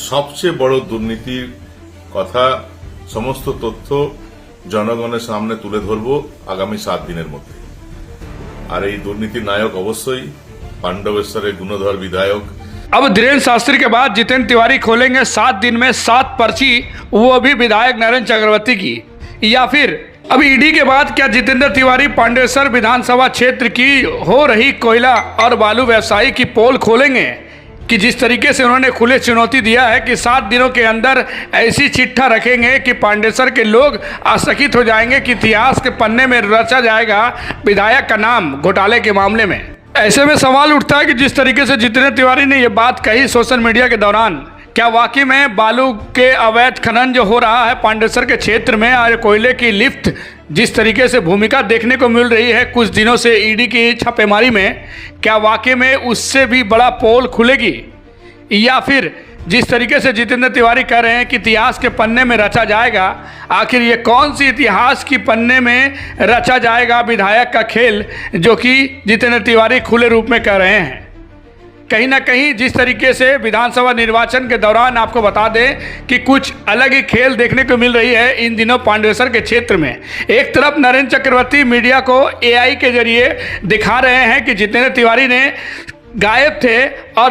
সবচেয়ে বড় দুর্নীতির কথা সমস্ত তথ্য জনগণের সামনে তুলে ধরব আগামী 7 দিনের মধ্যে। আর এই দুর্নীতির নায়ক অবশ্যই पांडवेश्वरेर गुणधर विधायक। अब धीरेन्द्र शास्त्री के बाद जितेंद्र तिवारी खोलेंगे 7 दिन में 7 पर्ची, वो भी विधायक नरेंद्र चक्रवर्ती की। या फिर अब ईडी के बाद क्या जितेंद्र तिवारी पांडवेश्वर विधानसभा क्षेत्र की हो रही कोयला और बालू व्यवसायी की पोल खोलेंगे कि जिस तरीके से उन्होंने खुले चुनौती दिया है कि 7 दिनों के अंदर ऐसी चिट्ठा रखेंगे कि पांडेसर के लोग आशंकित हो जाएंगे कि इतिहास के पन्ने में रचा जाएगा विधायक का नाम घोटाले के मामले में। ऐसे में सवाल उठता है कि जिस तरीके से जितेंद्र तिवारी ने ये बात कही सोशल मीडिया के दौरान, क्या वाकई में बालू के अवैध खनन जो हो रहा है पांडेसर के क्षेत्र में और कोयले की लिफ्ट जिस तरीके से भूमिका देखने को मिल रही है कुछ दिनों से ईडी की छापेमारी में, क्या वाकई में उससे भी बड़ा पोल खुलेगी? या फिर जिस तरीके से जितेंद्र तिवारी कह रहे हैं कि इतिहास के पन्ने में रचा जाएगा, आखिर ये कौन सी इतिहास की पन्ने में रचा जाएगा विधायक का खेल, जो कि जितेंद्र तिवारी खुले रूप में कह रहे हैं? कहीं ना कहीं जिस तरीके से विधानसभा निर्वाचन के दौरान आपको बता दें कि कुछ अलग ही खेल देखने को मिल रही है इन दिनों पांडेसर के क्षेत्र में। एक तरफ नरेंद्र चक्रवर्ती मीडिया को एआई के जरिए दिखा रहे हैं कि जितेंद्र तिवारी ने गायब थे और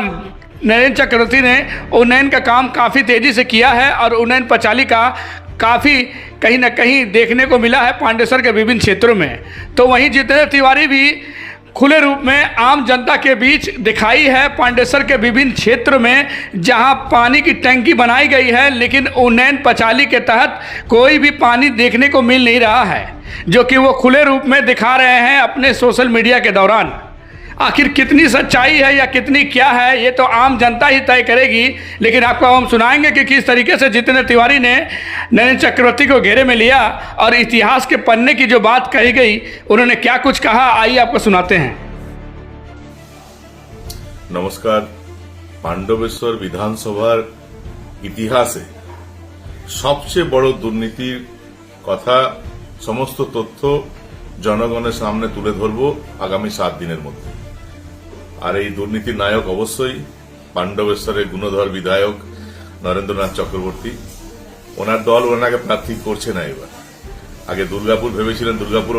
नरेंद्र चक्रवर्ती ने उन्नयन का काम काफ़ी तेज़ी से किया है और उन्नयन पचाली का काफ़ी कहीं ना कहीं देखने को मिला है पांडेसर के विभिन्न क्षेत्रों में। तो वहीं जितेंद्र तिवारी भी खुले रूप में आम जनता के बीच दिखाई है पांडेसर के विभिन्न क्षेत्र में जहां पानी की टंकी बनाई गई है, लेकिन उन्नयन पचाली के तहत कोई भी पानी देखने को मिल नहीं रहा है, जो कि वो खुले रूप में दिखा रहे हैं अपने सोशल मीडिया के दौरान। आखिर कितनी सच्चाई है या कितनी क्या है, ये तो आम जनता ही तय करेगी। लेकिन आपको हम सुनाएंगे कि किस तरीके से जितेंद्र तिवारी ने नरेंद्र चक्रवर्ती को घेरे में लिया और इतिहास के पन्ने की जो बात कही गई, उन्होंने क्या कुछ कहा, आइए आपको सुनाते हैं। नमस्कार। पांडवेश्वर विधानसभार इतिहासे सबचेये बड़ दुर्नीतिर कथा समस्त तथ्य जनगणेर सामने तुले धरब आगामी 7 दिनेर मध्य। और এই দুর্নীতির নায়ক অবশ্যই পাণ্ডবেশ্বরের গুণধর বিধায়ক নরেন্দ্রনাথ চক্রবর্তী। ওনার দল ওনাকে প্রার্থী করছে না। এবার আগে দুর্গাপুর ভেবেছিলেন, দুর্গাপুর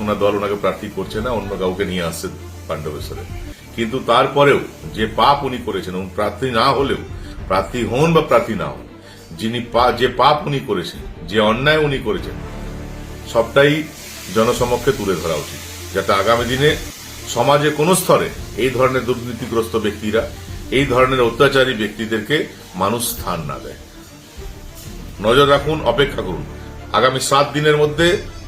ওনার দল ওনাকে প্রার্থী করছে না, অন্য কাউকে নিয়ে আসছে পাণ্ডবেশ্বরে। কিন্তু তারপরেও যে পাপ উনি করেছেন, উনি প্রার্থী না হলেও, প্রার্থী হন বা প্রার্থী না হন, যে পাপ উনি করেছেন, যে অন্যায় উনি করেছেন, সবটাই জনসমক্ষে তুলে ধরা উচিত, যাতে আগামী দিনে সমাজে কোন স্তরে এই ধরনের দুর্নীতিগ্রস্ত ব্যক্তিরা, এই ধরনের অত্যাচারী ব্যক্তিদেরকে মানুষ স্থান না দেয়। নজর রাখুন, অপেক্ষা করুন। আগামী 7 দিনের মধ্যে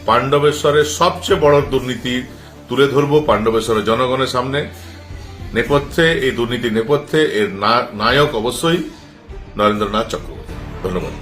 পাণ্ডবেশ্বরের সবচেয়ে বড় দুর্নীতি তুলে ধরব পাণ্ডবেশ্বরের জনগণের সামনে। নেপথ্যে, এই দুর্নীতির নেপথ্যে এর নায়ক অবশ্যই নরেন্দ্রনাথ চক্রবর্তী। ধন্যবাদ।